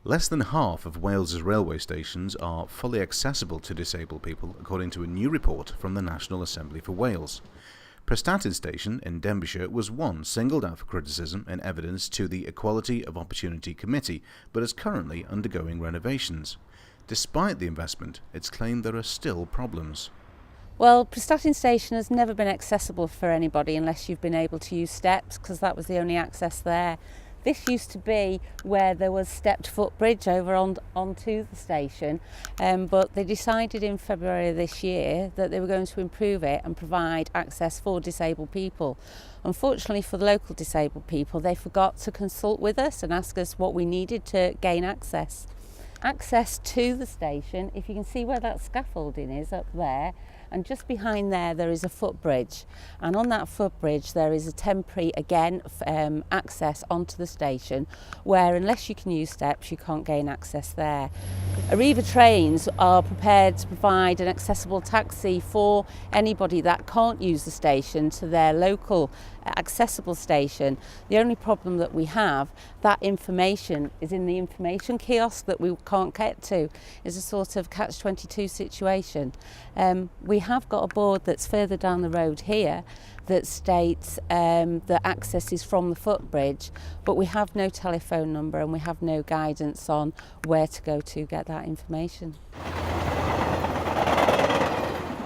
Less than half of Wales's railway stations are fully accessible to disabled people, according to a new report from the National Assembly for Wales. Prestatyn Station in Denbighshire was one singled out for criticism and evidence to the Equality of Opportunity Committee, but is currently undergoing renovations. Despite the investment, it's claimed there are still problems. Well, Prestatyn Station has never been accessible for anybody unless you've been able to use steps, because that was the only access there. This used to be where there was stepped footbridge over onto the station, but they decided in February of this year that they were going to improve it and provide access for disabled people. Unfortunately for the local disabled people, they forgot to consult with us and ask us what we needed to gain access. Access to the station, if you can see where that scaffolding is up there, and just behind there is a footbridge, and on that footbridge there is a temporary access onto the station, where unless you can use steps you can't gain access there. Arriva Trains are prepared to provide an accessible taxi for anybody that can't use the station to their local accessible station. The only problem that we have, that information is in the information kiosk that we can't get to. It's a sort of catch-22 situation. We have got a board that's further down the road here that states that access is from the footbridge, but we have no telephone number and we have no guidance on where to go to get that information.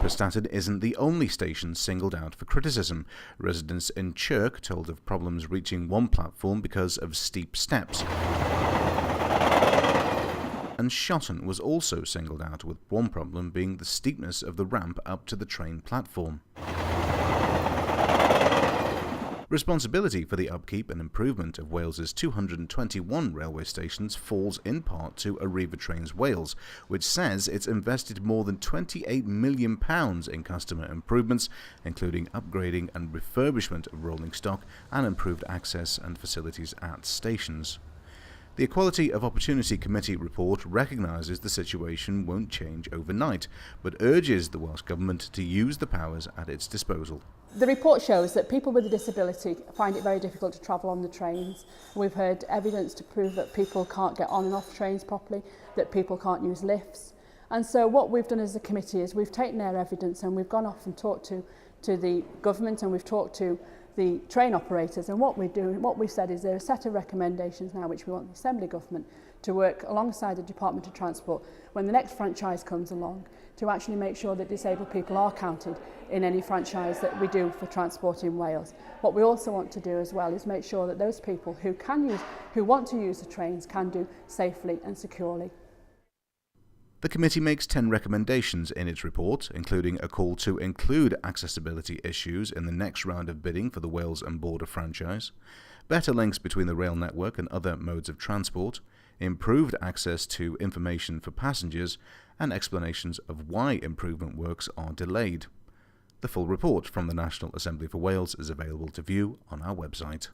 Prestatyn isn't the only station singled out for criticism. Residents in Chirk told of problems reaching one platform because of steep steps. And Shotton was also singled out, with one problem being the steepness of the ramp up to the train platform. Responsibility for the upkeep and improvement of Wales's 221 railway stations falls in part to Arriva Trains Wales, which says it's invested more than £28 million in customer improvements, including upgrading and refurbishment of rolling stock and improved access and facilities at stations. The Equality of Opportunity Committee report recognises the situation won't change overnight, but urges the Welsh Government to use the powers at its disposal. The report shows that people with a disability find it very difficult to travel on the trains. We've heard evidence to prove that people can't get on and off trains properly, that people can't use lifts. And so what we've done as a committee is we've taken their evidence and we've gone off and talked to the government, and we've talked to the train operators, and what we've said is there are a set of recommendations now which we want the Assembly Government to work alongside the Department of Transport when the next franchise comes along, to actually make sure that disabled people are counted in any franchise that we do for transport in Wales. What we also want to do as well is make sure that those people who want to use the trains can do safely and securely. The committee makes 10 recommendations in its report, including a call to include accessibility issues in the next round of bidding for the Wales and Border franchise, better links between the rail network and other modes of transport, improved access to information for passengers, and explanations of why improvement works are delayed. The full report from the National Assembly for Wales is available to view on our website.